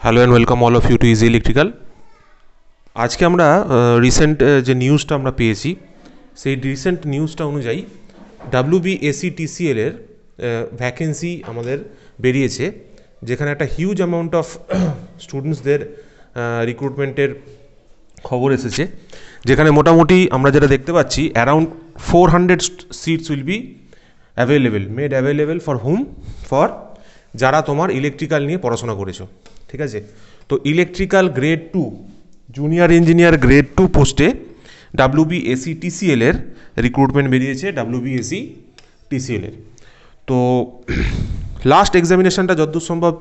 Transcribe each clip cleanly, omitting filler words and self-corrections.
Hello and welcome all of you to easy electrical. আজকে আমরা recent যে নিউজটা আমরা পেয়েছি সেই রিসেন্ট নিউজটা অনুযায়ী WBSETCL এর ভ্যাকেন্সি আমাদের বেরিয়েছে, যেখানে একটা হিউজ অ্যামাউন্ট অফ স্টুডেন্টসদের রিক্রুটমেন্টের খবর এসেছে, যেখানে মোটামুটি আমরা যেটা দেখতে পাচ্ছি around 400 seats will be made available for hmm, for যারা তোমার ইলেকট্রিক্যাল নিয়ে পড়াশোনা করেছো। ঠিক আছে, তো electrical grade 2 junior engineer grade 2 পোস্টে WBSETCL এর রিক্রুটমেন্ট বেরিয়েছে। WBSETCL এর তো লাস্ট এক্সামিনেশনটা যতদূর সম্ভব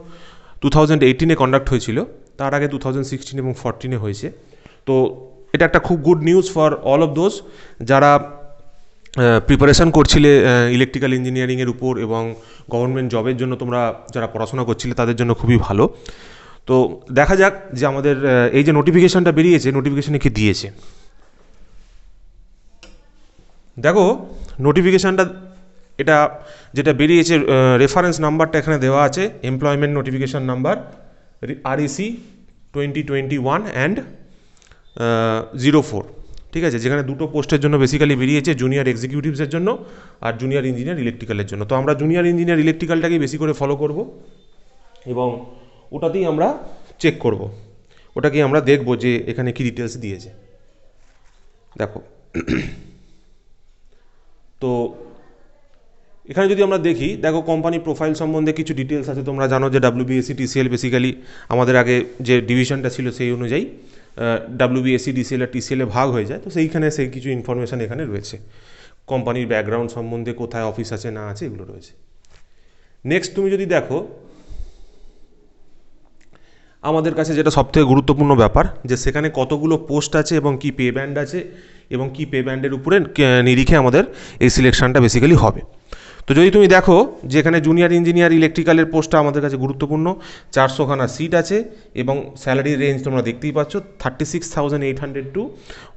2018-এ কন্ডাক্ট হয়েছিল, তার আগে 2016 এবং 14-এ হয়েছে। তো এটা একটা খুব good news for all of those যারা প্রিপারেশান করছিলে ইলেকট্রিক্যাল ইঞ্জিনিয়ারিংয়ের উপর এবং গভর্নমেন্ট জবের জন্য তোমরা যারা পড়াশোনা করছিলে তাদের জন্য খুবই ভালো। তো দেখা যাক যে আমাদের এই যে নোটিফিকেশানটা বেরিয়েছে, নোটিফিকেশানে কি দিয়েছে। দেখো নোটিফিকেশানটা এটা যেটা বেরিয়েছে, রেফারেন্স নাম্বারটা এখানে দেওয়া আছে, employment notification number REC 2021 and 04। ঠিক আছে, যেখানে দুটো পোস্টের জন্য বেসিক্যালি বেরিয়েছে, জুনিয়র এক্সিকিউটিভসের জন্য আর জুনিয়র ইঞ্জিনিয়ার ইলেকট্রিক্যালের জন্য। তো আমরা জুনিয়র ইঞ্জিনিয়ার ইলেকট্রিক্যালটাকেই বেশি করে ফলো করব এবং ওটাতেই আমরা চেক করব, ওটাকেই আমরা দেখব যে এখানে কি ডিটেলস দিয়েছে। দেখো তো এখানে যদি আমরা দেখি, দেখো কোম্পানি প্রোফাইল সম্বন্ধে কিছু ডিটেলস আছে। তোমরা জানো যে WBSETCL বেসিক্যালি আমাদের আগে যে ডিভিশনটা ছিল সেই অনুযায়ী WBSETCL আর TCL-এ ভাগ হয়ে যায়। তো সেইখানে সেই কিছু ইনফরমেশান এখানে রয়েছে, কোম্পানির ব্যাকগ্রাউন্ড সম্বন্ধে, কোথায় অফিস আছে না আছে, এগুলো রয়েছে। নেক্সট তুমি যদি দেখো, আমাদের কাছে যেটা সবথেকে গুরুত্বপূর্ণ ব্যাপার, যে সেখানে কতগুলো পোস্ট আছে এবং কি পে ব্যান্ড আছে এবং কি পে ব্যান্ডের উপরে নিরিখে আমাদের এই সিলেকশনটা বেসিক্যালি হবে। তো যদি তুমি দেখো যে এখানে জুনিয়র ইঞ্জিনিয়ার ইলেকট্রিক্যালের পোস্টটা আমাদের কাছে গুরুত্বপূর্ণ, 400খানা সিট আছে এবং স্যালারি রেঞ্জ তোমরা দেখতেই পাচ্ছ 36,800 টু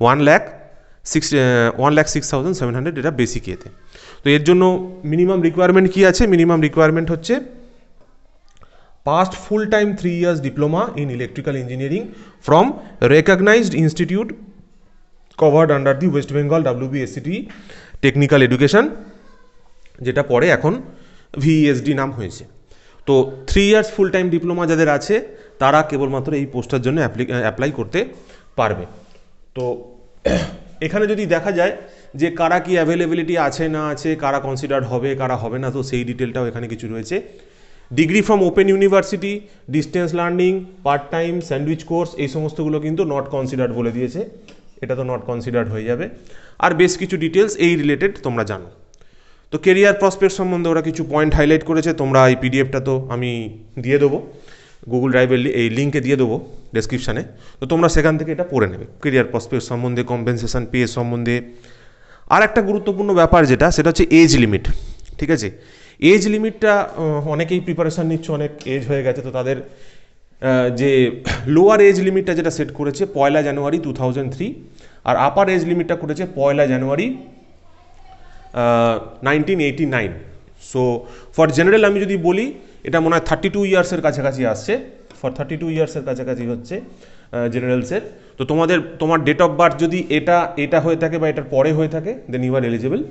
1,06,700, এটা বেসিক এতে। তো এর জন্য মিনিমাম রিকোয়ারমেন্ট কী আছে? মিনিমাম রিকোয়ারমেন্ট হচ্ছে past full-time 3 years diploma in electrical engineering from recognized institute covered under the West Bengal WBSET Technical Education, যেটা পরে এখন VESD নাম হয়েছে। তো 3 years ফুল টাইম ডিপ্লোমা যাদের আছে তারা কেবলমাত্র এই পোস্টার জন্য অ্যাপ্লাই করতে পারবে। তো এখানে যদি দেখা যায় যে কারা কি অ্যাভেলেবিলিটি আছে না আছে, কারা কনসিডার্ড হবে কারা হবে না, তো সেই ডিটেলটাও এখানে কিছু রয়েছে। Degree from open university, distance learning, part time, sandwich course, এই সমস্তগুলো কিন্তু নট কনসিডার্ড বলে দিয়েছে, এটা তো নট কনসিডার্ড হয়ে যাবে। আর বেশ কিছু ডিটেলস এই রিলেটেড তোমরা জানো। তো কেরিয়ার প্রসপেক্ট সম্বন্ধে ওরা কিছু পয়েন্ট হাইলাইট করেছে, তোমরা এই PDFটা তো আমি দিয়ে দেবো গুগল ড্রাইভের এই লিঙ্কে দিয়ে দেবো ডেসক্রিপশানে, তো তোমরা সেখান থেকে এটা পড়ে নেবে কেরিয়ার প্রসপেক্ট সম্বন্ধে, কম্পেনসেশন পে সম্বন্ধে। আর একটা গুরুত্বপূর্ণ ব্যাপার যেটা, সেটা হচ্ছে এজ লিমিট। ঠিক আছে, এজ লিমিটটা অনেকেই প্রিপারেশান নিচ্ছে, অনেক এজ হয়ে গেছে, তো তাদের যে লোয়ার এজ লিমিটটা যেটা সেট করেছে 1 জানুয়ারি 2003, আর আপার এজ লিমিটটা করেছে 1 জানুয়ারি 1989। সো ফর জেনারেল আমি যদি বলি, এটা মনে হয় 32 ইয়ার্সের কাছাকাছি আসছে, ফর 32 ইয়ার্সের কাছাকাছি হচ্ছে জেনারেলসের। তো তোমার ডেট অফ বার্থ যদি এটা হয়ে থাকে বা এটার পরে হয়ে থাকে, দেন ইউ আর এলিজেবল।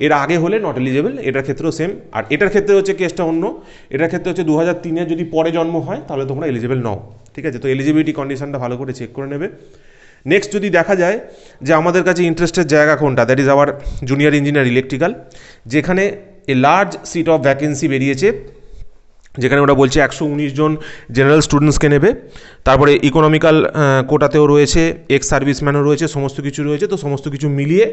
এর আগে হলে নট এলিজেবল। এটার ক্ষেত্রেও সেম। আর এটার ক্ষেত্রে হচ্ছে কেসটা অন্য, এটার ক্ষেত্রে হচ্ছে 2003-এর যদি পরে জন্ম হয় তাহলে তোমরা এলিজেবল নও। ঠিক আছে, তো এলিজিবিলিটি কন্ডিশনটা ভালো করে চেক করে নেবে। নেক্সট যদি দেখা যায় যে আমাদের কাছে ইন্টারেস্টের জায়গা কোনটা, that is our junior engineer electrical, যেখানে a large seat of vacancy বেরিয়েছে, যেখানে ওরা বলছে 119 জন জেনারেল স্টুডেন্টসকে নেবে। তারপরে ইকোনমিক্যাল কোটাতেও রয়েছে, এক্স সার্ভিসম্যানও রয়েছে, সমস্ত কিছু রয়েছে। তো সমস্ত কিছু মিলিয়ে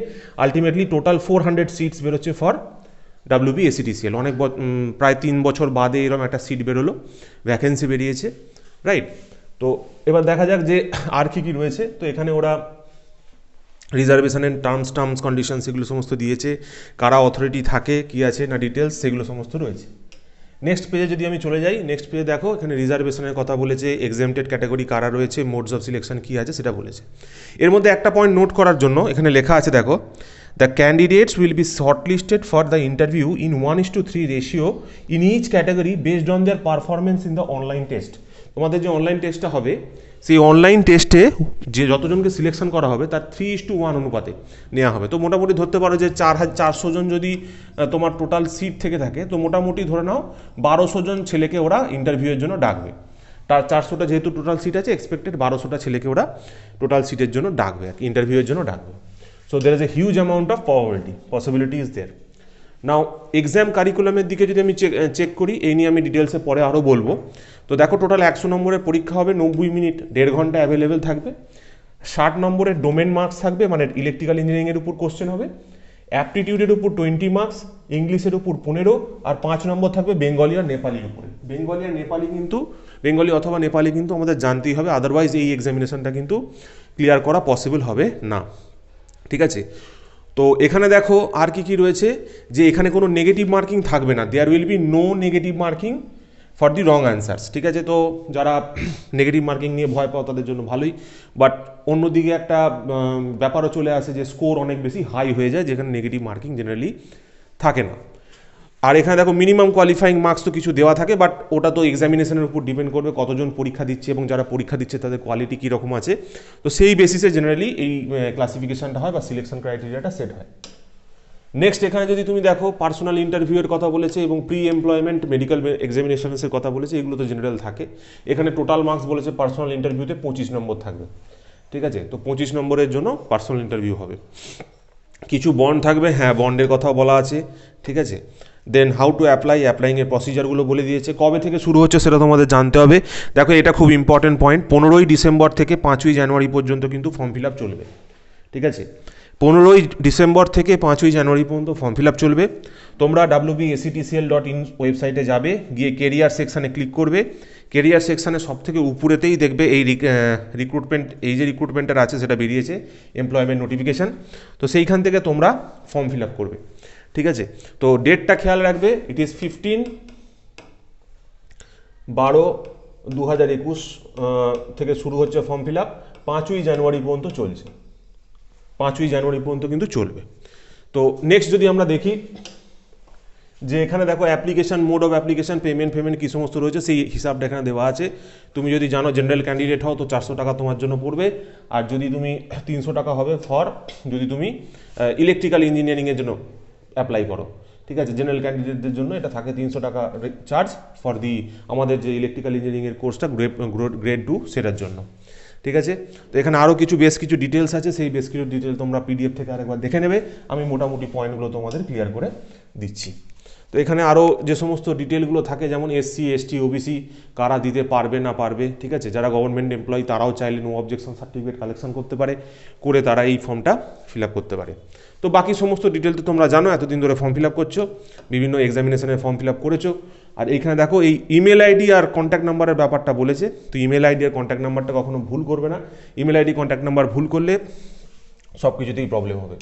আলটিমেটলি টোটাল 400 সিটস বেরোচ্ছে ফর WBSETCL। অনেক প্রায় 3 বছর বাদে এরকম একটা সিট বেরোলো, ভ্যাকেন্সি বেরিয়েছে, রাইট। তো এবার দেখা যাক যে আর কি কি রয়েছে। তো এখানে ওরা রিজার্ভেশনের টার্মস কন্ডিশন সেগুলো সমস্ত দিয়েছে, কারা অথরিটি থাকে, কি আছে না ডিটেলস, সেগুলো সমস্ত রয়েছে। নেক্সট পেজে যদি আমি চলে যাই, নেক্সট পেজে দেখো এখানে রিজার্ভেশনের কথা বলেছে, এক্সেমটেড ক্যাটাগরি কারা রয়েছে, মোডস অফ সিলেকশন কী আছে সেটা বলেছে। এর মধ্যে একটা পয়েন্ট নোট করার জন্য এখানে লেখা আছে, দেখো, the candidates will be shortlisted for the interview in 1:3 ratio in each category based on their performance in the online test. তোমাদের যে অনলাইন টেস্টটা হবে সেই অনলাইন টেস্টে যে যতজনকে সিলেকশন করা হবে তার 3:1 অনুপাতে নেওয়া হবে। তো মোটামুটি ধরতে পারো যে 400 জন যদি তোমার টোটাল সিট থেকে থাকে, তো মোটামুটি ধরে নাও 1200 জন ছেলেকে ওরা ইন্টারভিউয়ের জন্য ডাকবে। তার 400টা যেহেতু টোটাল সিট আছে, এক্সপেক্টেড 1200টা ছেলেকে ওরা টোটাল সিটের জন্য ডাকবে, ইন্টারভিউয়ের জন্য ডাকবে। So there is a huge amount of possibility is there. Now exam কারিকুলামের দিকে যদি আমি চেক করি, এই নিয়ে আমি ডিটেলসে পরে আরও বলবো। তো দেখো টোটাল 100 নম্বরের পরীক্ষা হবে, 90 মিনিট, 1.5 ঘন্টা অ্যাভেলেবেল থাকবে। 60 নম্বরের ডোমেন মার্কস থাকবে, মানে ইলেকট্রিক্যাল ইঞ্জিনিয়ারিংয়ের উপর কোশ্চেন হবে। অ্যাপটিটিউডের উপর 20 মার্কস, ইংলিশের উপর 15, আর 5 নম্বর থাকবে বেঙ্গলি আর নেপালির উপরে। বেঙ্গলি আর নেপালি কিন্তু, বেঙ্গলি অথবা নেপালি কিন্তু আমাদের জানতেই হবে, আদারওয়াইজ এই এক্সামিনেশনটা কিন্তু ক্লিয়ার করা পসিবল হবে না। ঠিক আছে, তো এখানে দেখো আর কি কি রয়েছে, যে এখানে কোনো নেগেটিভ মার্কিং থাকবে না, there will be no negative marking for the wrong answers. ঠিক আছে, তো যারা নেগেটিভ মার্কিং নিয়ে ভয় পাও তাদের জন্য ভালোই, বাট অন্যদিকে একটা ব্যাপারও চলে আসে যে স্কোর অনেক বেশি হাই হয়ে যায়, যেখানে নেগেটিভ মার্কিং জেনারেলি থাকে না। আর এখানে দেখো মিনিমাম কোয়ালিফাইং মার্কস তো কিছু দেওয়া থাকে, বাট ওটা তো এক্সামিনেশনের উপর ডিপেন্ড করবে কতজন পরীক্ষা দিচ্ছে এবং যারা পরীক্ষা দিচ্ছে তাদের কোয়ালিটি কীরকম আছে। তো সেই বেসিসে জেনারেলি এই ক্লাসিফিকেশনটা হয় বা সিলেকশন ক্রাইটেরিয়াটা সেট হয়। নেক্সট এখানে যদি তুমি দেখো পার্সোনাল ইন্টারভিউয়ের কথা বলেছে এবং প্রি এমপ্লয়মেন্ট মেডিকেল এক্সামিনেশনসের কথা বলেছে, এগুলো তো জেনারেল থাকে। এখানে টোটাল মার্কস বলেছে পার্সোনাল ইন্টারভিউতে 25 নম্বর থাকবে। ঠিক আছে, তো 25 নম্বরের জন্য পার্সোনাল ইন্টারভিউ হবে। কিছু বন্ড থাকবে, হ্যাঁ বন্ডের কথাও বলা আছে। ঠিক আছে, দেন হাউ টু অ্যাপ্লাইংয়ের প্রসিজারগুলো বলে দিয়েছে। কবে থেকে শুরু হচ্ছে সেটা তোমাদের জানতে হবে। দেখো এটা খুব ইম্পর্টেন্ট পয়েন্ট, 15ই ডিসেম্বর থেকে 5ই জানুয়ারি পর্যন্ত কিন্তু ফর্ম ফিল আপ চলবে। ঠিক আছে, 15ই ডিসেম্বর থেকে 5ই জানুয়ারি পর্যন্ত ফর্ম ফিল আপ চলবে। তোমরা wbactcl.in ওয়েবসাইটে যাবে, গিয়ে কেরিয়ার সেকশানে ক্লিক করবে। কেরিয়ার সেকশানে সব থেকে উপরেতেই দেখবে এই রিক্রুটমেন্ট, এই যে রিক্রুটমেন্টের আছে সেটা বেরিয়েছে, এমপ্লয়মেন্ট নোটিফিকেশান। তো সেইখান থেকে তোমরা ফর্ম ফিল আপ করবে। ঠিক আছে, তো ডেটটা খেয়াল রাখবে, ইট ইজ 15/12/2021 থেকে শুরু হচ্ছে ফর্ম ফিল আপ, 5ই জানুয়ারি পর্যন্ত চলছে, 5ই জানুয়ারি পর্যন্ত কিন্তু চলবে। তো নেক্সট যদি আমরা দেখি যে এখানে দেখো application, mode of application, payment কী সমস্ত রয়েছে সেই হিসাবটা এখানে দেওয়া আছে। তুমি যদি জানো জেনারেল ক্যান্ডিডেট হও তো 400 টাকা তোমার জন্য পড়বে, আর যদি তুমি 300 টাকা হবে যদি তুমি ইলেকট্রিক্যাল ইঞ্জিনিয়ারিংয়ের জন্য অ্যাপ্লাই করো। ঠিক আছে, জেনারেল ক্যান্ডিডেটদের জন্য এটা থাকে 300 টাকা চার্জ ফর দি আমাদের যে ইলেকট্রিক্যাল ইঞ্জিনিয়ারিংয়ের কোর্সটা গ্রেড 2 সেটার জন্য। ঠিক আছে, তো এখানে আরও বেশ কিছু ডিটেলস আছে, সেই বেশ কিছু ডিটেলস তোমরা পিডিএফ থেকে আরেকবার দেখে নেবে। আমি মোটামুটি পয়েন্টগুলো তোমাদের ক্লিয়ার করে দিচ্ছি। তো এখানে আরও যে সমস্ত ডিটেলগুলো থাকে, যেমন এসসি, এসটি, ওবিসি কারা দিতে পারবে না পারবে। ঠিক আছে, যারা গভর্নমেন্ট এমপ্লয়ি তারাও চাইলে নো অবজেকশন সার্টিফিকেট কালেকশন করতে পারে, করে তারা এই ফর্মটা ফিল আপ করতে পারে। তো বাকি সমস্ত ডিটেল তো তোমরা জানো, এতদিন ধরে ফর্ম ফিল আপ করছো, বিভিন্ন এক্সামিনেশনের ফর্ম ফিল আপ করেছো। আর এইখানে দেখো এই ইমেল আইডি আর কন্ট্যাক্ট নাম্বারের ব্যাপারটা বলেছে। তো ইমেল আইডি আর কন্ট্যাক্ট নাম্বারটা কখনো ভুল করবে না। ইমেল আইডি কন্ট্যাক্ট নাম্বার ভুল করলে সব কিছুতেই প্রবলেম হবে,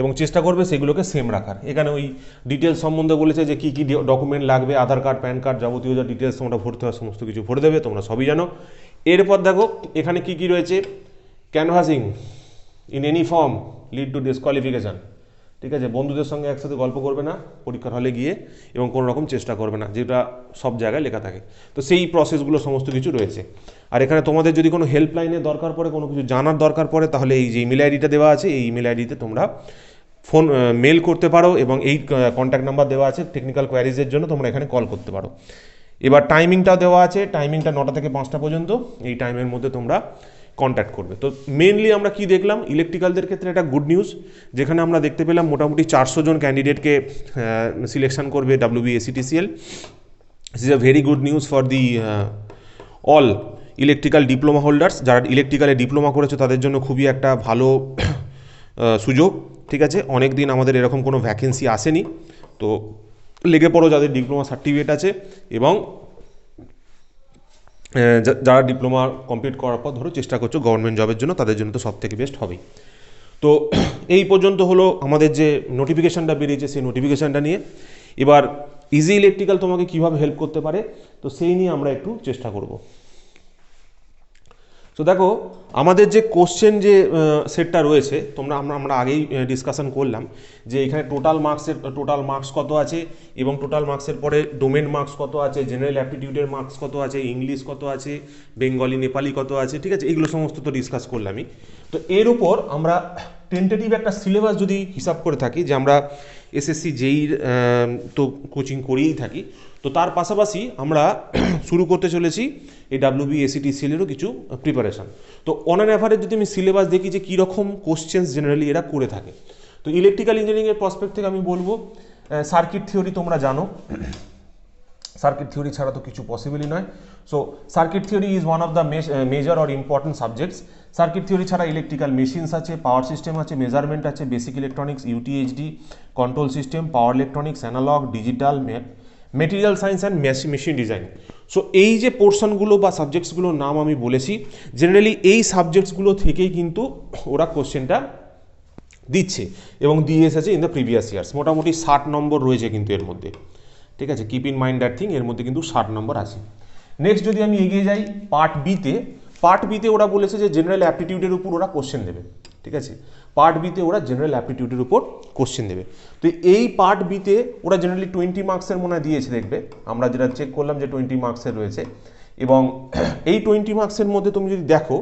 এবং চেষ্টা করবে সেগুলোকে সেম রাখার। এখানে ওই ডিটেলস সম্বন্ধে বলেছে যে কী কী ডকুমেন্ট লাগবে, আধার কার্ড, প্যান কার্ড, যাবতীয় যা ডিটেলস তোমরা ভরতে হয় সমস্ত কিছু ভরে দেবে, তোমরা সবই জানো। এরপর দেখো এখানে কী কী রয়েছে, canvassing in any form lead to ডিসকোয়ালিফিকেশান। ঠিক আছে, বন্ধুদের সঙ্গে একসাথে গল্প করবে না পরীক্ষার হলে গিয়ে, এবং কোনো রকম চেষ্টা করবে না, যেটা সব জায়গায় লেখা থাকে। তো সেই প্রসেসগুলো সমস্ত কিছু রয়েছে। আর এখানে তোমাদের যদি কোনো হেল্পলাইনের দরকার পড়ে, কোনো কিছু জানার দরকার পড়ে, তাহলে এই যে ইমেল আইডিটা দেওয়া আছে, এই ইমেল আইডিতে তোমরা মেল করতে পারো, এবং এই কন্ট্যাক্ট নাম্বার দেওয়া আছে টেকনিক্যাল কোয়ারিজের জন্য, তোমরা এখানে কল করতে পারো। এবার টাইমিংটাও দেওয়া আছে, টাইমিংটা 9টা থেকে 5টা পর্যন্ত, এই টাইমের মধ্যে তোমরা কন্ট্যাক্ট করবে। তো মেনলি আমরা কি দেখলাম, ইলেকট্রিক্যালদের ক্ষেত্রে একটা গুড নিউজ, যেখানে আমরা দেখতে পেলাম মোটামুটি 400 জন ক্যান্ডিডেটকে সিলেকশন করবে WBACTCL। This is a very good news for the all electrical diploma holders. যারা ইলেকট্রিক্যালে ডিপ্লোমা করেছে তাদের জন্য খুবই একটা ভালো সুযোগ। ঠিক আছে, অনেক দিন আমাদের এরকম কোনো ভ্যাকেন্সি আসেনি, তো লেগে পড়ো যাদের ডিপ্লোমা সার্টিফিকেট আছে, এবং যারা ডিপ্লোমা কমপ্লিট করার পর ধরো চেষ্টা করছো গভর্নমেন্ট জবের জন্য, তাদের জন্য তো সব থেকে বেস্ট হবেই। তো এই পর্যন্ত হলো আমাদের যে নোটিফিকেশানটা বেরিয়েছে সেই নোটিফিকেশানটা নিয়ে। এবার ইজি ইলেকট্রিক্যাল তোমাকে কীভাবে হেল্প করতে পারে, তো সেই নিয়ে আমরা একটু চেষ্টা করব। সো দেখো আমাদের যে কোশ্চেন যে সেটটা রয়েছে আমরা আগেই ডিসকাশন করলাম যে এখানে টোটাল মার্কস কত আছে এবং টোটাল মার্কসের পরে ডোমেন মার্কস কত আছে, জেনারেল অ্যাপটিটিউডের মার্কস কত আছে, ইংলিশ কত আছে, বেঙ্গলি নেপালি কত আছে, ঠিক আছে, এগুলো সমস্ত তো ডিসকাস করলামই। তো এর উপর আমরা টেন্টেটিভ একটা সিলেবাস যদি হিসাব করে থাকি, যে আমরা এসএসসি জেইর তো কোচিং করিয়েই থাকি, তো তার পাশাপাশি আমরা শুরু করতে চলেছি এই WBSETCL-এরও কিছু প্রিপারেশান। তো অন অ্যান অ্যাভারেজ যদি আমি সিলেবাস দেখি যে কীরকম কোশ্চেন্স জেনারেলি এরা করে থাকে, তো ইলেকট্রিক্যাল ইঞ্জিনিয়ারিংয়ের প্রসপেক্ট থেকে আমি বলবো সার্কিট থিওরি তোমরা জানো, সার্কিট থিওরি ছাড়া তো কিছু পসিবলই নয়। So circuit theory is one of the major or important subjects. Circuit theory ছাড়া ইলেকট্রিক্যাল মেশিনস আছে, পাওয়ার সিস্টেম আছে, মেজারমেন্ট আছে, basic electronics, UTHD, control system, power electronics, analogue, digital, material science and machine design. So এই যে পোর্শনগুলো বা সাবজেক্টসগুলোর নাম আমি বলেছি, জেনারেলি এই সাবজেক্টসগুলো থেকেই কিন্তু ওরা কোশ্চেনটা দিচ্ছে এবং দিয়ে এসেছে ইন দ্য প্রিভিয়াস ইয়ার্স। মোটামুটি 60 নম্বর রয়েছে কিন্তু এর মধ্যে, ঠিক আছে, keep in mind that thing, এর মধ্যে কিন্তু 60 নম্বর আছে। নেক্সট যদি আমি এগিয়ে যাই পার্ট বিতে ওরা বলেছে যে জেনারেল অ্যাপটিটিউডের উপর ওরা কোশ্চেন দেবে, ঠিক আছে, পার্ট বিতে ওরা জেনারেল অ্যাপটিটিউডের উপর কোশ্চেন দেবে। তো এই পার্ট বিতে ওরা জেনারেলি 20 মার্কসের মনে হয় দিয়েছে, দেখবে আমরা যেটা চেক করলাম যে 20 মার্কসের রয়েছে, এবং এই 20 মার্কসের মধ্যে তুমি যদি দেখো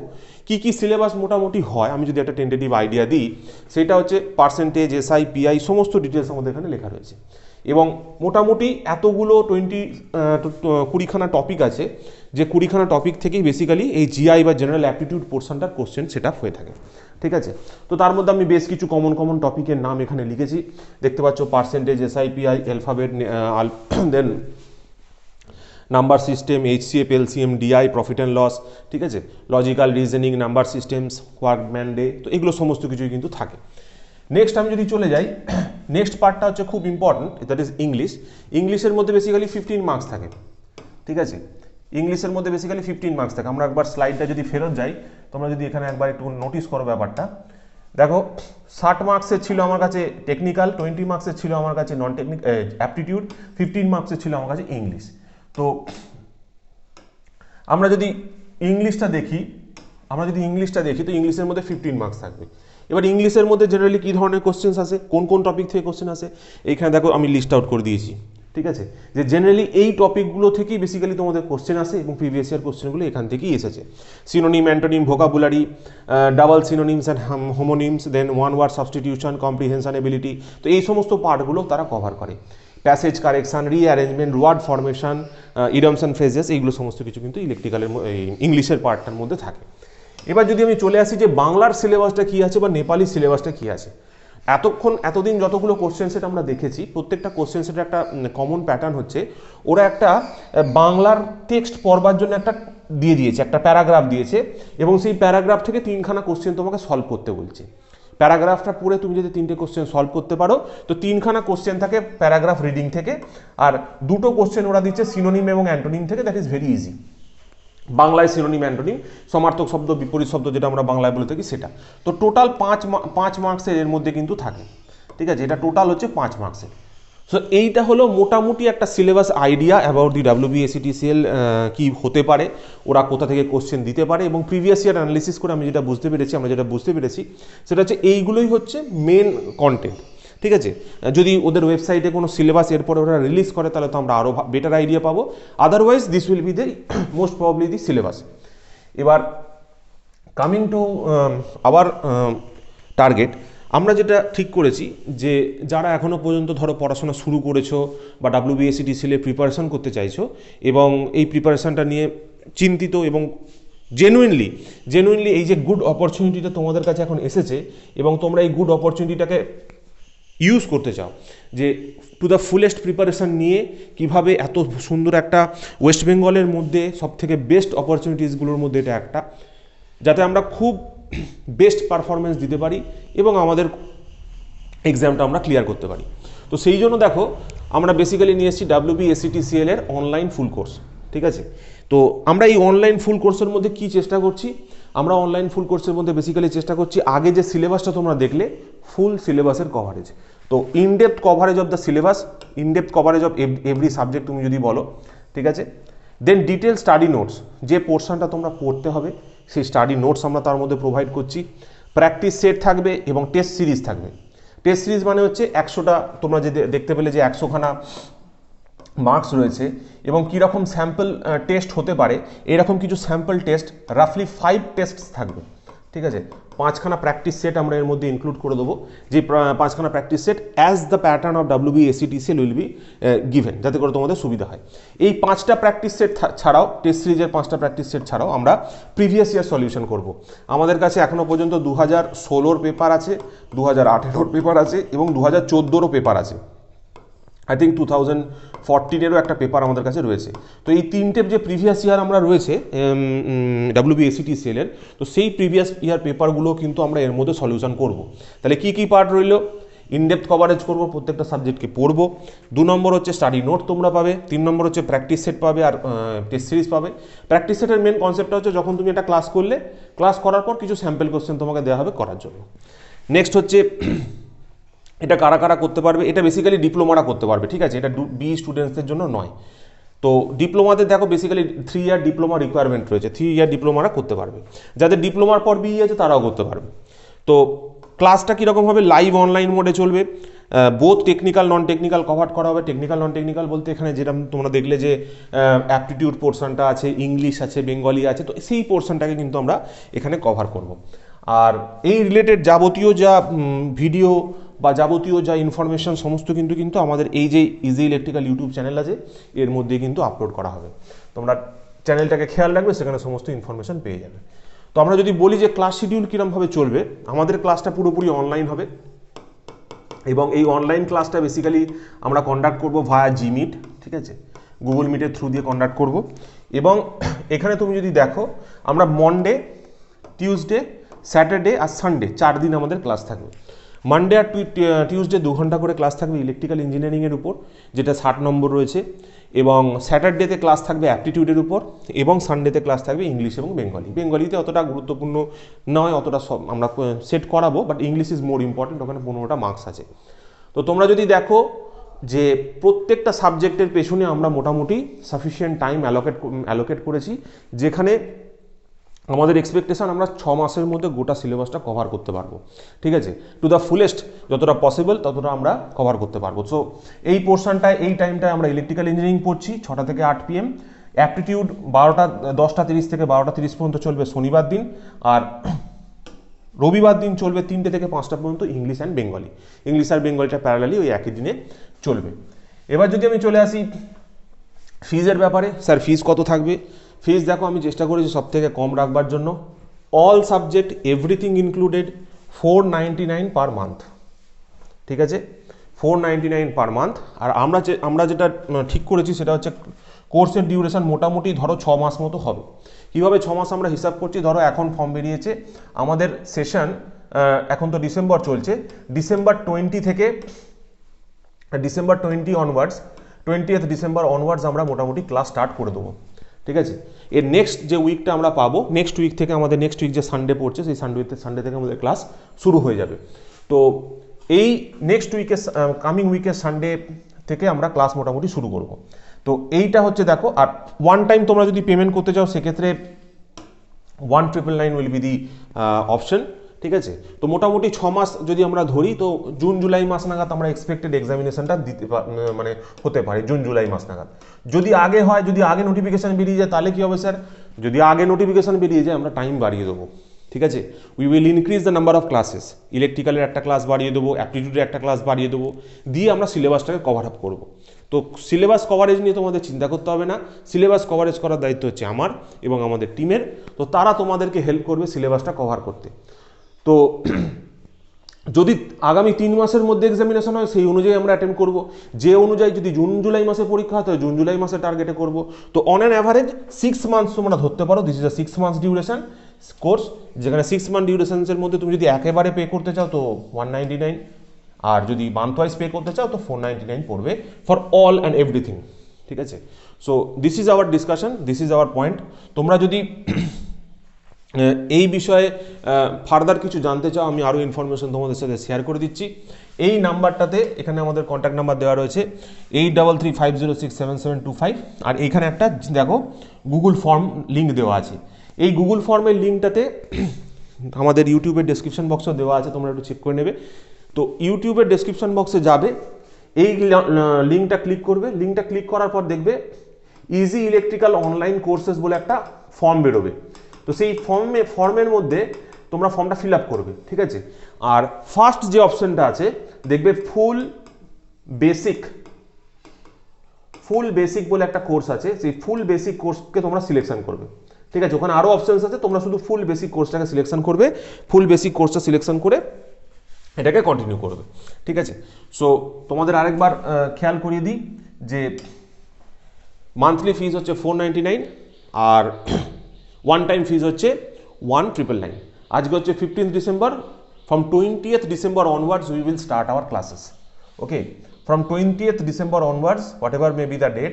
কি কি সিলেবাস মোটামুটি হয়, আমি যদি একটা টেন্টেটিভ আইডিয়া দিই, সেটা হচ্ছে পার্সেন্টেজ, SI, PI সমস্ত ডিটেলস আমাদের এখানে লেখা রয়েছে, এবং মোটামুটি এতগুলো 20খানা টপিক আছে, যে 20খানা টপিক থেকেই বেসিক্যালি এই GI বা জেনারেল অ্যাপটিটিউড পোর্শনটার কোশ্চেন সেট আপ হয়ে থাকে, ঠিক আছে। তো তার মধ্যে আমি বেশ কিছু কমন টপিকের নাম এখানে লিখেছি, দেখতে পাচ্ছ percentage, SI, PI, alphabet, then number system, HCF, LCM, DI, profit and loss, ঠিক আছে, logical reasoning, number systems, workman day, তো এগুলো সমস্ত কিছুই কিন্তু থাকে। নেক্সট আমি যদি চলে যাই, নেক্সট পার্টটা হচ্ছে খুব ইম্পর্টেন্ট, দ্যাট ইজ ইংলিশের মধ্যে বেসিক্যালি 15 মার্কস থাকে, ঠিক আছে, ইংলিশের মধ্যে বেসিক্যালি 15 মার্কস থাকে। আমরা একবার স্লাইডটা যদি ফেরত যাই, তোমরা যদি এখানে একবার একটু নোটিস করো ব্যাপারটা, দেখো 60 মার্কসের ছিল আমার কাছে টেকনিক্যাল, 20 মার্কসের ছিল আমার কাছে নন টেকনিক অ্যাপটিটিউড, 15 মার্কসের ছিল আমার কাছে ইংলিশ। তো আমরা যদি ইংলিশটা দেখি তো ইংলিশের মধ্যে 15 মার্কস থাকবে। এবার ইংলিশের মধ্যে জেনারেলি কী ধরনের কোশ্চেন্স আসে, কোন টপিক থেকে কোশ্চেন আসে, এইখানে দেখো আমি লিস্ট আউট করে দিয়েছি, ঠিক আছে, যে জেনারেলি এই টপিকগুলো থেকেই বেসিক্যালি তোমাদের কোশ্চেন আসে এবং প্রিভিয়াস ইয়ার কোশ্চেনগুলো এখান থেকেই এসেছে। Synonym, antonym, vocabulary, double synonyms and homonyms, then one word substitution, comprehension ability, তো এই সমস্ত পার্টগুলো তারা কভার করে। Passage correction, rearrangement, word formation, idioms and phrases, এইগুলো সমস্ত কিছু কিন্তু ইলেকট্রিক্যালের ইংলিশের পার্টটার মধ্যে থাকে। এবার যদি আমি চলে আসি যে বাংলার সিলেবাসটা কী আছে বা নেপালি সিলেবাসটা কী আছে, এতদিন যতগুলো কোশ্চেন সেট আমরা দেখেছি, প্রত্যেকটা কোশ্চেন সেটের একটা কমন প্যাটার্ন হচ্ছে ওরা একটা বাংলার টেক্সট পড়বার জন্য একটা দিয়ে দিয়েছে, একটা প্যারাগ্রাফ দিয়েছে, এবং সেই প্যারাগ্রাফ থেকে 3খানা কোশ্চেন তোমাকে সলভ করতে বলছে। প্যারাগ্রাফটা পড়ে তুমি যদি 3টে কোশ্চেন সলভ করতে পারো, তো 3খানা কোশ্চেন থাকে প্যারাগ্রাফ রিডিং থেকে, আর 2টো কোশ্চেন ওরা দিচ্ছে সিনোনিম এবং অ্যান্টোনিম থেকে, দ্যাট ইজ ভেরি ইজি। বাংলায় সিনোনিম, অ্যান্টোনিম, সমার্থক শব্দ, বিপরীত শব্দ যেটা আমরা বাংলায় বলে থাকি সেটা। তো টোটাল 5 মার্কসের এর মধ্যে কিন্তু থাকে, ঠিক আছে, এটা টোটাল হচ্ছে 5 মার্কসের। সো এইটা হলো মোটামুটি একটা syllabus idea about the WBSETCL কি হতে পারে, ওরা কোথা থেকে কোশ্চেন দিতে পারে, এবং প্রিভিয়াস ইয়ার অ্যানালিসিস করে আমরা যেটা বুঝতে পেরেছি সেটা হচ্ছে এইগুলোই হচ্ছে মেন কন্টেন্ট, ঠিক আছে। যদি ওদের ওয়েবসাইটে কোনো সিলেবাস এরপরে ওরা রিলিজ করে তাহলে তো আমরা আরও বেটার আইডিয়া পাবো, otherwise this will be the most probably the syllabus. এবার কামিং টু আওয়ার টার্গেট, আমরা যেটা ঠিক করেছি যে যারা এখনও পর্যন্ত ধরো পড়াশোনা শুরু করেছো বা WBSETCL প্রিপারেশন করতে চাইছো এবং এই প্রিপারেশনটা নিয়ে চিন্তিত এবং জেনুইনলি এই যে গুড অপরচুনিটিটা তোমাদের কাছে এখন এসেছে এবং তোমরা এই গুড অপরচুনিটিটাকে ইউজ করতে চাও, যে টু দ্য ফুলেস্ট প্রিপারেশন নিয়ে কিভাবে এত সুন্দর একটা ওয়েস্ট বেঙ্গলের মধ্যে সবথেকে বেস্ট অপরচুনিটিসগুলোর মধ্যে এটা একটা, যাতে আমরা খুব বেস্ট পারফরমেন্স দিতে পারি এবং আমাদের এক্সামটা আমরা ক্লিয়ার করতে পারি। তো সেই জন্য দেখো আমরা বেসিক্যালি নিয়ে এসেছি WBSETCL এর অনলাইন ফুল কোর্স, ঠিক আছে। তো আমরা এই অনলাইন ফুল কোর্সের মধ্যে কি চেষ্টা করছি, আমরা অনলাইন ফুল কোর্সের মধ্যে বেসিক্যালি চেষ্টা করছি আগে যে সিলেবাসটা তোমরা দেখলে ফুল সিলেবাসের কভারেজ, তো in-depth coverage of the syllabus, in-depth coverage of every subject তুমি যদি বলো, ঠিক আছে। দেন ডিটেল স্টাডি নোটস, যে পোর্শনটা তোমরা পড়তে হবে সেই স্টাডি নোটস আমরা তার মধ্যে প্রোভাইড করছি। প্র্যাকটিস সেট থাকবে এবং টেস্ট সিরিজ থাকবে। টেস্ট সিরিজ মানে হচ্ছে 100টা, তোমরা যে দেখতে পেলে যে 100খানা মার্কস রয়েছে এবং কীরকম স্যাম্পল টেস্ট হতে পারে, এরকম কিছু স্যাম্পল টেস্ট রাফলি 5 টেস্ট থাকবে, ঠিক আছে। 5খানা প্র্যাকটিস সেট আমরা এর মধ্যে ইনক্লুড করে দেবো, যে 5খানা practice set as the pattern of WBSETCL will be given, যাতে করে তোমাদের সুবিধা হয়। এই 5টা প্র্যাকটিস সেট ছাড়াও, টেস্ট সিরিজের 5টা প্র্যাকটিস সেট ছাড়াও আমরা প্রিভিয়াস ইয়ার সলিউশন করব। আমাদের কাছে এখনও পর্যন্ত 2016 পেপার আছে, 2018 পেপার আছে এবং 2014 পেপার আছে। আই থিঙ্ক 2014 একটা পেপার আমাদের কাছে রয়েছে। তো এই 3টে যে প্রিভিয়াস ইয়ার আমরা রয়েছে WBSETCL এর, তো সেই প্রিভিয়াস ইয়ার পেপারগুলো কিন্তু আমরা এর মধ্যে সলিউশন করব। তাহলে কি কি পার্ট রইল? ইনডেপথ কভারেজ করব, প্রত্যেকটা সাবজেক্টকে পড়বো। 2 নম্বর হচ্ছে স্টাডি নোট তোমরা পাবে। 3 নম্বর হচ্ছে প্র্যাকটিস সেট পাবে আর টেস্ট সিরিজ পাবে। প্র্যাকটিস সেটের মেন কনসেপ্টটা হচ্ছে যখন তুমি একটা ক্লাস করলে, ক্লাস করার পর কিছু স্যাম্পল কোশ্চেন তোমাকে দেওয়া হবে করার জন্য। নেক্সট হচ্ছে এটা কারা কারা করতে পারবে, এটা বেসিক্যালি ডিপ্লোমারা করতে পারবে, ঠিক আছে, এটা BE স্টুডেন্টসদের জন্য নয়। তো ডিপ্লোমাতে দেখো বেসিক্যালি 3 ইয়ার ডিপ্লোমা রিকোয়ারমেন্ট রয়েছে, 3 ইয়ার ডিপ্লোমারা করতে পারবে। যাদের ডিপ্লোমার পর BE আছে তারাও করতে পারবে। তো ক্লাসটা কীরকম হবে? লাইভ অনলাইন মোডে চলবে। Both technical non technical cover করা হবে। টেকনিক্যাল নন টেকনিক্যাল বলতে এখানে যেটা তোমরা দেখলে যে অ্যাপটিটিউড পোর্শনটা আছে, ইংলিশ আছে, বেঙ্গলি আছে, তো সেই পোর্শনটাকে কিন্তু আমরা এখানে কভার করব। আর এই রিলেটেড যাবতীয় যা ভিডিও বা যাবতীয় যা ইনফরমেশন সমস্ত কিন্তু আমাদের এই যে ইজি ইলেকট্রিক্যাল ইউটিউব চ্যানেল আছে এর মধ্যে কিন্তু আপলোড করা হবে। তোমরা চ্যানেলটাকে খেয়াল রাখবে, সেখানে সমস্ত ইনফরমেশন পেয়ে যাবে। তো আমরা যদি বলি যে ক্লাস শিডিউল কীরকমভাবে চলবে, আমাদের ক্লাসটা পুরোপুরি অনলাইন হবে এবং এই অনলাইন ক্লাসটা বেসিক্যালি আমরা কন্ডাক্ট করব ভায়া জিমিট, ঠিক আছে, গুগল মিটের থ্রু দিয়ে কন্ডাক্ট করব। এবং এখানে তুমি যদি দেখো আমরা মনডে, টিউসডে, স্যাটারডে আর সানডে 4 দিন আমাদের ক্লাস থাকবে। মানডে আর টিউসডে 2 ঘন্টা করে ক্লাস থাকবে ইলেকট্রিক্যাল ইঞ্জিনিয়ারিংয়ের উপর, যেটা 60 নম্বর রয়েছে, এবং স্যাটারডেতে ক্লাস থাকবে অ্যাপটিটিউডের উপর, এবং সানডেতে ক্লাস থাকবে ইংলিশ এবং বেঙ্গলি। বেঙ্গলিতে অতটা গুরুত্বপূর্ণ নয়, অতটা সব আমরা সেট করাবো, but English is more important, ওখানে 15টা মার্কস আছে। তো তোমরা যদি দেখো যে প্রত্যেকটা সাবজেক্টের পেছনে আমরা মোটামুটি সাফিসিয়েন্ট টাইম অ্যালোকেট করেছি, যেখানে আমাদের এক্সপেকটেশন আমরা 6 মাসের মধ্যে গোটা সিলেবাসটা কভার করতে পারবো, ঠিক আছে, টু দ্য ফুলেস্ট যতটা পসিবল ততটা আমরা কভার করতে পারবো। সো এই পোর্শনটায়, এই টাইমটায় আমরা ইলেকট্রিক্যাল ইঞ্জিনিয়ারিং পড়ছি 6টা থেকে 8 PM, অ্যাপটিটিউড 10টা 30 থেকে 12টা 30 পর্যন্ত চলবে শনিবার দিন, আর রবিবার দিন চলবে 3টে থেকে 5টা পর্যন্ত ইংলিশ অ্যান্ড বেঙ্গলি। ইংলিশ আর বেঙ্গলিটা প্যারালালি ওই একই দিনে চলবে। এবার যদি আমি চলে আসি ফিজের ব্যাপারে, স্যার ফিজ কত থাকবে? ফিজ দেখো আমি চেষ্টা করেছি সব থেকে কম রাখবার জন্য। All subject everything included 499 per month, ঠিক আছে, 499 পার মান্থ। আর আমরা যেটা ঠিক করেছি সেটা হচ্ছে কোর্সের ডিউরেশন মোটামুটি ধরো 6 মাস মতো হবে। কীভাবে 6 মাস আমরা হিসাব করছি? ধরো এখন ফর্ম বেরিয়েছে, আমাদের সেশন এখন তো ডিসেম্বর চলছে, December 20 onwards, 20th December onwards আমরা মোটামুটি ক্লাস স্টার্ট করে দেবো, ঠিক আছে। এর নেক্সট যে উইকটা আমরা পাবো, নেক্সট উইক থেকে আমাদের নেক্সট উইক যে সানডে পড়ছে সেই সানডে থেকে আমাদের ক্লাস শুরু হয়ে যাবে। তো এই নেক্সট উইকে, কামিং উইকের সানডে থেকে আমরা ক্লাস মোটামুটি শুরু করব। তো এইটা হচ্ছে দেখো, আর ওয়ান টাইম তোমরা যদি পেমেন্ট করতে চাও সেক্ষেত্রে 1999 উইল বি দি অপশন, ঠিক আছে। তো মোটামুটি 6 মাস যদি আমরা ধরি, তো জুন জুলাই মাস নাগাদ আমরা এক্সপেক্টেড এক্সামিনেশনটা দিতে মানে হতে পারে, জুন জুলাই মাস নাগাদ। যদি আগে হয়, যদি আগে নোটিফিকেশান বেরিয়ে যায় তাহলে কী হবে স্যার? যদি আগে নোটিফিকেশান বেরিয়ে যায় আমরা টাইম বাড়িয়ে দেবো, ঠিক আছে। We will increase the number of classes, ইলেকট্রিক্যালের একটা ক্লাস বাড়িয়ে দেবো, অ্যাপটিটিউডের একটা ক্লাস বাড়িয়ে দেবো, দিয়ে আমরা সিলেবাসটাকে কভার আপ করবো। তো সিলেবাস কভারেজ নিয়ে তোমাদের চিন্তা করতে হবে না, সিলেবাস কভারেজ করার দায়িত্ব হচ্ছে আমার এবং আমাদের টিমের। তো তারা তোমাদেরকে হেল্প করবে সিলেবাসটা কভার করতে। তো যদি আগামী 3 মাসের মধ্যে এক্সামিনেশন হয় সেই অনুযায়ী আমরা অ্যাটেন্ড করব, যে অনুযায়ী যদি জুন জুলাই মাসে পরীক্ষা হয় জুন জুলাই মাসে টার্গেটে করব। তো অন অ্যান অ্যাভারেজ 6 মান্থস তোমরা ধরতে পারো, this is a 6 months duration course, যেখানে 6 মান্থ ডিউরেশনসের মধ্যে তুমি যদি একেবারে পে করতে চাও তো 199, আর যদি মান্থ ওয়াইজ পে করতে চাও তো 499 পড়বে ফর অল অ্যান্ড এভরিথিং, ঠিক আছে। So this is our discussion, this is our point. তোমরা যদি এই বিষয়ে ফার্দার কিছু জানতে চাও, আমি আরও ইনফরমেশন তোমাদের সাথে শেয়ার করে দিচ্ছি। এই নাম্বারটাতে, এখানে আমাদের কন্ট্যাক্ট নাম্বার দেওয়া রয়েছে 8335067725, আর এইখানে একটা দেখো গুগল ফর্ম লিঙ্ক দেওয়া আছে। এই গুগল ফর্মের লিঙ্কটাতে আমাদের ইউটিউবের ডেসক্রিপশন বক্সও দেওয়া আছে, তোমরা একটু চেক করে নেবে। তো ইউটিউবের ডেসক্রিপশন বক্সে যাবে, এই লিঙ্কটা ক্লিক করবে, লিঙ্কটা ক্লিক করার পর দেখবে ইজি ইলেকট্রিক্যাল অনলাইন কোর্সেস বলে একটা ফর্ম বেরোবে। তো সেই ফর্মের মধ্যে তোমরা ফর্মটা ফিল আপ করবে, ঠিক আছে। আর ফার্স্ট যে অপশনটা আছে দেখবে ফুল বেসিক বলে একটা কোর্স আছে, সেই ফুল বেসিক কোর্সকে তোমরা সিলেকশন করবে, ঠিক আছে। ওখানে আরও অপশনস আছে, তোমরা শুধু ফুল বেসিক কোর্সটাকে সিলেকশন করবে, ফুল বেসিক কোর্সটা সিলেকশন করে এটাকে কন্টিনিউ করবে, ঠিক আছে। সো তোমাদের আরেকবার খেয়াল করিয়ে দিই যে মান্থলি ফিজ হচ্ছে 499 আর ওয়ান টাইম ফিজ হচ্ছে 1999। আজকে হচ্ছে 15th December, from 20th December onwards we will start our classes. Okay, from 20th December onwards whatever may be the date,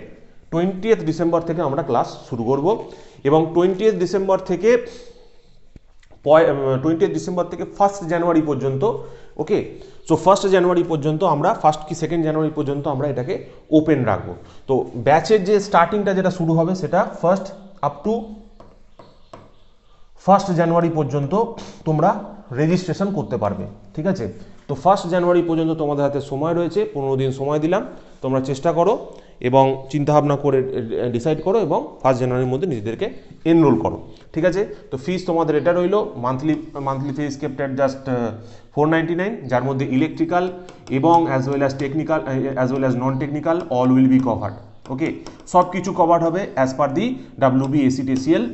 20th December থেকে আমরা ক্লাস শুরু করব এবং 20th ডিসেম্বর থেকে 1st জানুয়ারি পর্যন্ত, ওকে। সো 1st জানুয়ারি পর্যন্ত আমরা 1st কি 2nd জানুয়ারি পর্যন্ত আমরা এটাকে ওপেন রাখবো। তো ব্যাচের যে স্টার্টিংটা যেটা শুরু হবে সেটা 1st আপ টু 1st জানুয়ারি পর্যন্ত তোমরা রেজিস্ট্রেশন করতে পারবে, ঠিক আছে। তো 1st জানুয়ারি পর্যন্ত তোমাদের হাতে সময় রয়েছে, 15 দিন সময় দিলাম, তোমরা চেষ্টা করো এবং চিন্তাভাবনা করে ডিসাইড করো এবং 1st জানুয়ারির মধ্যে নিজেদেরকে এনরোল করো, ঠিক আছে। তো ফিস তোমাদের এটা রইলো, monthly fees kept at just 499, যার মধ্যে ইলেকট্রিক্যাল এবং as well as non technical all will be covered, okay. সব কিছু কভার্ড হবে as per the WBACTCL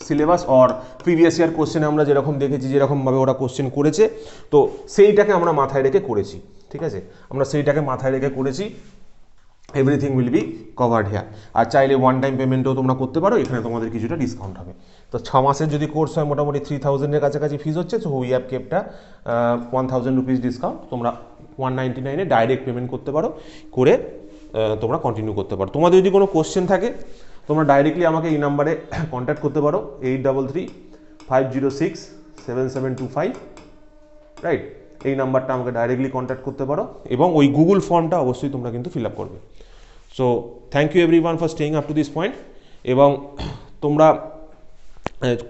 syllabus or previous year কোশ্চেনে আমরা যেরকম দেখেছি, যেরকমভাবে ওরা কোশ্চেন করেছে, তো সেইটাকে আমরা মাথায় রেখে করেছি, ঠিক আছে। আমরা সেইটাকে মাথায় রেখে করেছি, everything will be covered here. আর চাইলে ওয়ান টাইম পেমেন্টও তোমরা করতে পারো, এখানে তোমাদের কিছুটা ডিসকাউন্ট হবে। তো 6 মাসের যদি কোর্স হয় মোটামুটি 3000-এর কাছাকাছি ফিজ হচ্ছে, so we have kept 1000 rupees discount. তোমরা 199-এ ডাইরেক্ট পেমেন্ট করতে পারো, করে তোমরা কন্টিনিউ করতে পারো। তোমাদের যদি কোনো কোশ্চেন থাকে তোমরা ডাইরেক্টলি আমাকে এই নাম্বারে কন্ট্যাক্ট করতে পারো, 8335067725, রাইট। এই নাম্বারটা আমাকে ডাইরেক্টলি কন্ট্যাক্ট করতে পারো এবং ওই গুগল ফর্মটা অবশ্যই তোমরা কিন্তু ফিল আপ করবে। So thank you everyone for staying up to this point. এবং তোমরা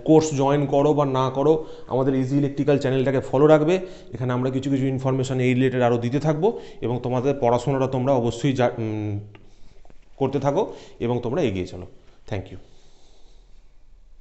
কোর্স জয়েন করো বা না করো, আমাদের ইজি ইলেকট্রিক্যাল চ্যানেলটাকে ফলো রাখবে, এখানে আমরা কিছু ইনফরমেশান এই রিলেটেড আরও দিতে থাকবো এবং তোমাদের পড়াশোনাটা তোমরা অবশ্যই করতে থাকো এবং তোমরা এগিয়ে চলো। Thank you.